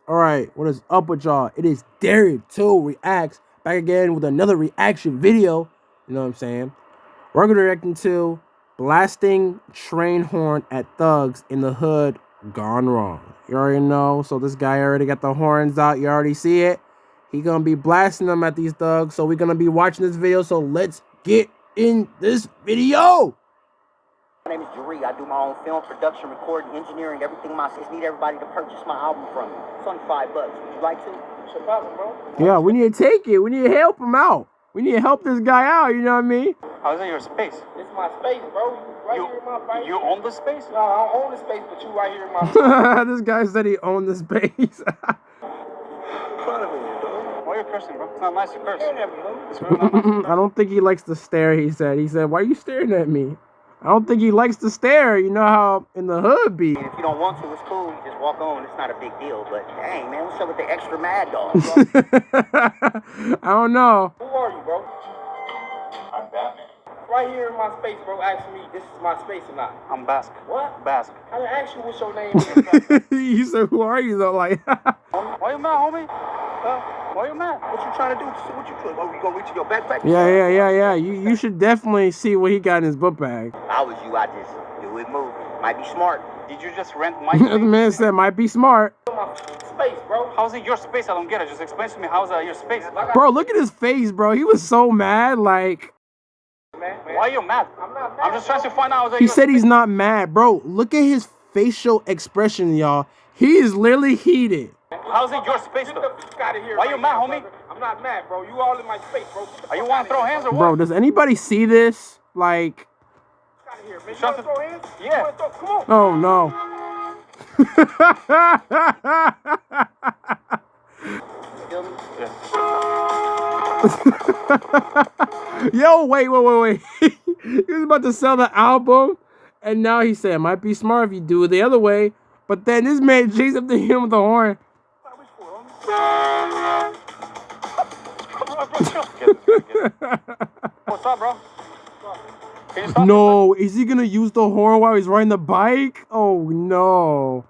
Alright, what is up with y'all? It is Darian2reacts back again with another reaction video. You know what I'm saying? We're gonna be reacting to blasting train horn at thugs in the hood gone wrong. You already know. So this guy already got the horns out. You already see it. He gonna be blasting them at these thugs. So we're gonna be watching this video. So let's get in this video. My name is Darian. I do my own film production, recording, engineering, everything myself. Need everybody to purchase my album from me. It's only $5. Would you like to? It's your problem, bro. Yeah, we need to take it. We need to help him out. We need to help this guy out, you know what I mean? How's it your space? It's my space, bro. Right here in my face. You own the space? No, I don't own the space, but you right here in my face. This guy said he owned the space. Why are you cursing, bro? It's not nice to curse. It's really not nice. I don't think he likes to stare, he said. He said, why are you staring at me? I don't think he likes to stare. You know how in the hood be. If you don't want to, it's cool. You just walk on. It's not a big deal. But dang, man, what's up with the extra mad dog? I don't know. Who are you, bro? I'm Batman. Right here in my space, bro. Ask me, this is my space or not? I'm Basque. What? Basque. I didn't ask you what's your name. You said, who are you though? Like, Why you mad, homie? Huh? Why you mad? What you trying to do? See what you doing? Oh, you gonna reach in your backpack? yeah. You should definitely see what he got in his book bag. I was you. I just do it move. Might be smart. Did you just rent my The space? man said, might be smart. My space, bro. How's it your space? I don't get it. Just explain to me how's your space. Bro, look at his face, bro. He was so mad, like. Man. Why are you mad? I'm not mad. I'm just trying to find out. He said he's not mad. Bro, look at his facial expression, y'all. He is literally heated. How's it your space, Get though? the fuck out of here. Why you mad, now, homie? brother. I'm not mad, bro. You all in my space, bro. Are you want to throw hands or what? Bro, does anybody see this? Like. Get out of here, man. You Shut wanna throw hands? Yeah. You wanna throw... Come on. Oh, no. Feel me? Yo, wait. He was about to sell the album, and now he said, might be smart if you do it the other way. But then this man chased up to him with the horn. What's up, bro? Can you stop No, is he gonna use the horn while he's riding the bike? Oh, no.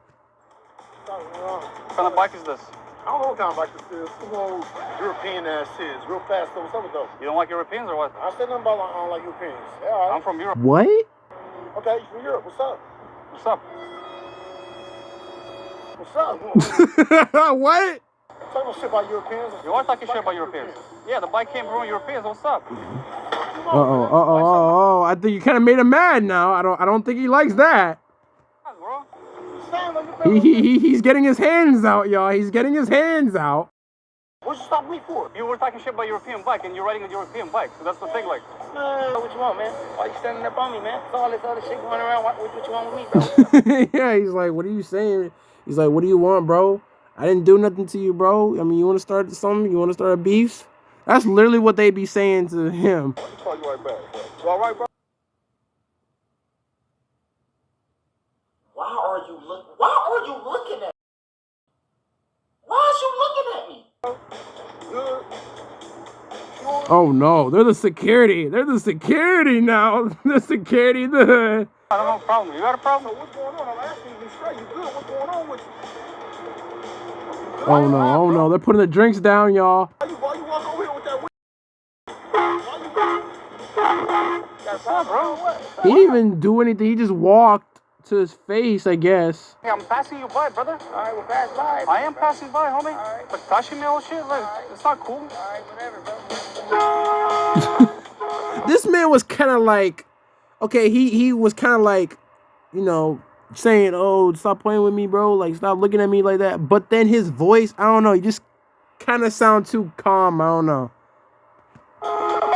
What kind of bike is this? I don't know what kind of bike this is. Some old European ass shit. It's real fast though. What's up with those? You don't like Europeans or what? I said nothing about I don't like Europeans. Yeah, all I'm right. from Europe. What? Okay, you from Europe. What's up? What's up? What's up? What? Talk about shit about Europeans. You are talking shit about Europeans. Yeah, the bike came from Europeans. What's up? Uh-oh. I think you kind of made him mad now. I don't think he likes that. Bro. He's getting his hands out, y'all. He's getting his hands out. What you stop me for? You were talking shit about European bike and you're riding a European bike. So that's the thing, like. What you want, man? Why you standing up on me, man? It's all this other shit going around. What you want with me, bro? Yeah, he's like, what are you saying? He's like, what do you want, bro? I didn't do nothing to you, bro. I mean, you want to start something? You want to start a beef? That's literally what they be saying to him. I'll call you right back, bro. You all right, bro? Why are you looking at me? Why is you looking at me? Good. Oh no, they're the security. They're the security now. The security in the hood. I don't have a problem. You got a problem? So what's going on? I'm asking you straight. You good? What's going on with you? Oh no. They're putting the drinks down, y'all. Why you walk over here with that? What's up, bro? He didn't even do anything. He just walked to his face, I guess. Hey, I'm passing you by, brother. All right, we'll pass by. I am passing by, homie. Alright. But touching me all shit, like, it's not cool. All right, whatever, bro. This man was kind of like, okay, he was kind of like, you know, saying, oh, stop playing with me, bro. Like, stop looking at me like that. But then his voice, I don't know, he just kind of sound too calm. I don't know.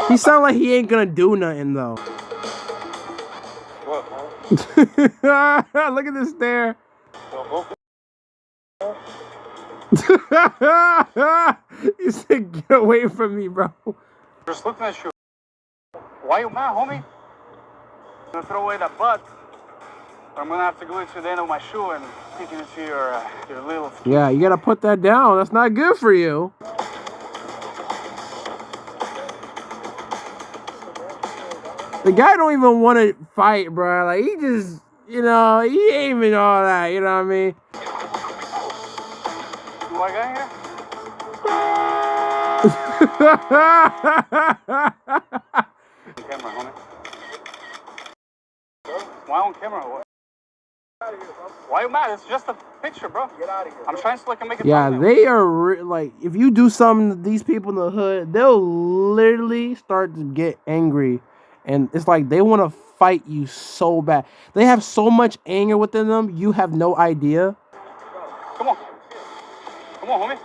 He sound like he ain't gonna do nothing, though. Look at this stare. He said, get away from me, bro. Just looking at you. Why you mad, homie? I'm gonna throw away that butt. Or I'm gonna have to go into the end of my shoe and stick it into your little... Yeah, you gotta put that down. That's not good for you. The guy don't even want to fight, bro. Like, he just, you know, he ain't even all that, you know what I mean? You white guy here? On camera, homie. Why on camera? What? Why are you mad? It's just a picture, bro. Get out of here. I'm trying to like make it. Yeah, they are like, if you do something to these people in the hood, they'll literally start to get angry, and it's like they want to fight you so bad. They have so much anger within them, you have no idea. Come on, homie.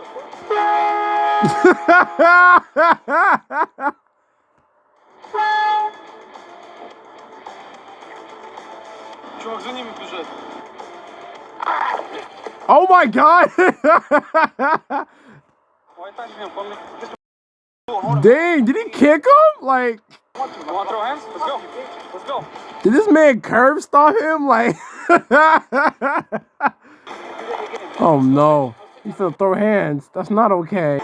Чувак, за ними бежать. Oh my god! Dang, did he kick him? Like, You want to throw hands? Let's go. Let's go. did this man curve stop him? Like, oh no, he's finna throw hands. That's not okay.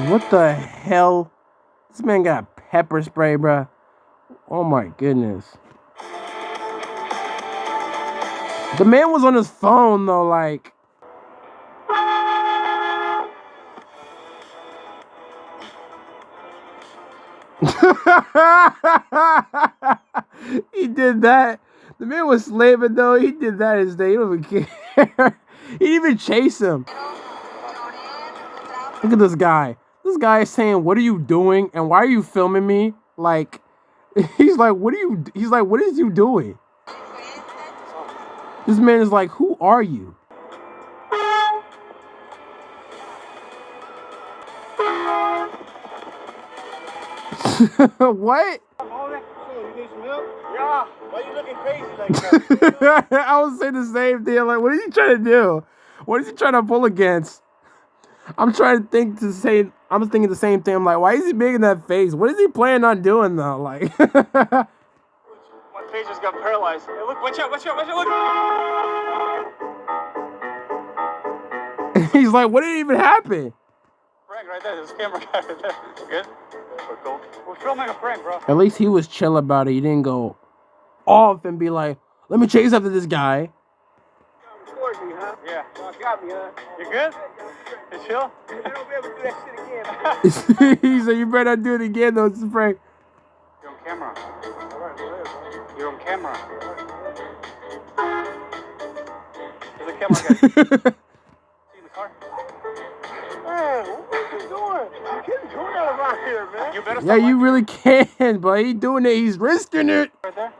What the hell? This man got pepper spray, bruh. Oh my goodness. The man was on his phone though, like. He did that. The man was slaving though. He did that his day. He don't even care. He didn't even chase him. Look at this guy. This guy is saying, "What are you doing? And why are you filming me?" Like, he's like, "What are you?" He's like, "What is you doing?" This man is like, "Who are you?" What? Yeah, why you looking crazy like that? I was saying the same thing. Like, what is he trying to do? What is he trying to pull against? I'm trying to think the same. I'm thinking the same thing. I'm like, why is he making that face? What is he planning on doing though? Like, My face just got paralyzed. Hey, look, watch out, look. he's like, what did even happen? Prank right there. There's a camera guy right there. Good? We're filming a prank, bro. At least he was chill about it. He didn't go off and be like, let me chase after this guy. Record me, huh? Yeah. You got me, huh? You good? You chill? You don't be able to do that shit again, man. He said, you better not do it again though. It's a prank. You're on camera. All right, go ahead, bro. You're on camera. There's a camera guy. See in the car? Man, what you doing? You can't do that around here, man. You better Yeah, stop you like really can, but he doing it. He's risking it. right there.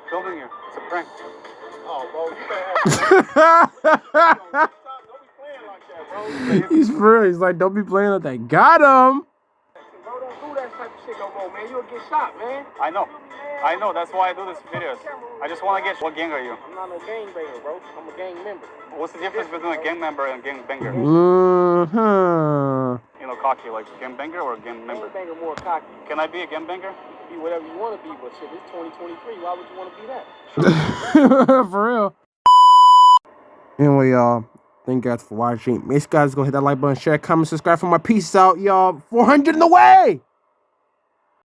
Filming you. It's a prank. Oh, bro, you can't have don't be playing like that, bro. He's for real. He's like, don't be playing like that. Got him. Bro, don't do that type of shit no more, man. You'll get shot, man. I know. That's why I do these videos. I just want to get. What gang are you? I'm not no gang banger, bro. I'm a gang member. What's the difference between a gang member and a gang banger? Mm-hmm. You know, cocky, like gang banger or gang member? Gang banger more cocky. Can I be a gang banger? Be whatever you want to be, but shit, it's 2023. Why would you want to be that? For real. Anyway, y'all, thank you guys for watching. Make sure you guys go hit that like button, share, comment, subscribe for my peace out, y'all. 400 in the way.